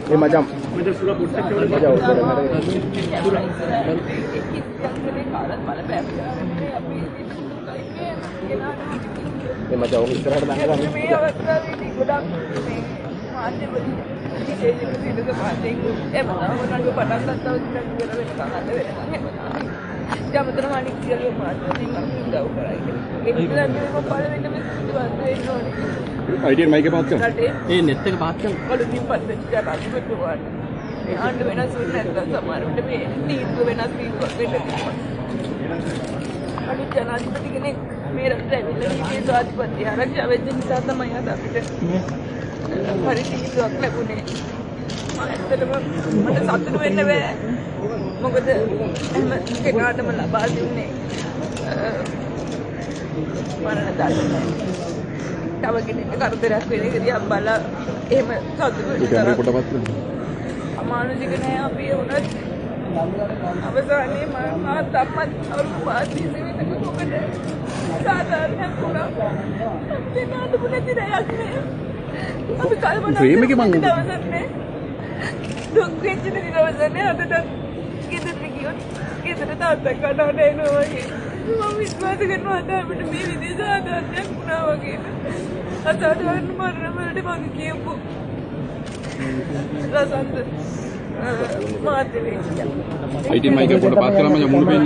ये मजा पूरा पुट्टा मजा ये मजा होगी इस तरह आइडिया माइक के बात कर ये नेट के बात कर आंड वेनस समारोह में तीन वेनस भी अनु जनाधिपति के मेरा ट्रैवलर के स्वाधिपति आरक्षा वेजन साथ मया दापिट परिस्थिति ලැබුණේ ඇත්තටම මට සතුටු වෙන්න බෑ මොකද එහෙම කෙනාටම ලබා දුන්නේ මරණ දඬුවම තව කෙනෙක් කරදරයක් වෙන එක දිහා බලා එහෙම සතුටු වෙන්න අමානුෂික නෑ අපි උනත් අවසානයේ මා තමත් අවුරුදු 5 ජීවිතේ මොකද සාධාරණයක් වුණා දෙනාට පුණති රැයක් නෑ අපි කල්පනා ප්‍රේමකේ මං දවසන්නේ දුක් වෙච්ච දවසන්නේ අදට ගෙදරට ගියොත් ගෙදර තාත්තා කඩාවට එනවා වගේ මම විශ්වාස කරනවා අපිට මේ විදිහට සාධාරණයක් වුණා වගේ අසාධාරණ මරණ වලට මගේ කියපු රසන්ත आईटी माइक के फोटो बात करा मैं मूड में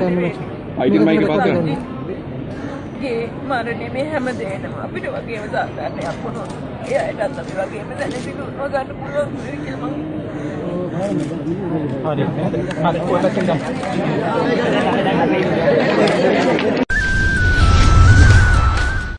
आईटी माइक के बात करा ये मारने में हम देना අපිට වගේම සාධාරණයක් වුණා. එයාටත් අපි වගේම දැනෙන්න පුළුවන් ගන්න පුළුවන් කියලා මම හරි. හරි.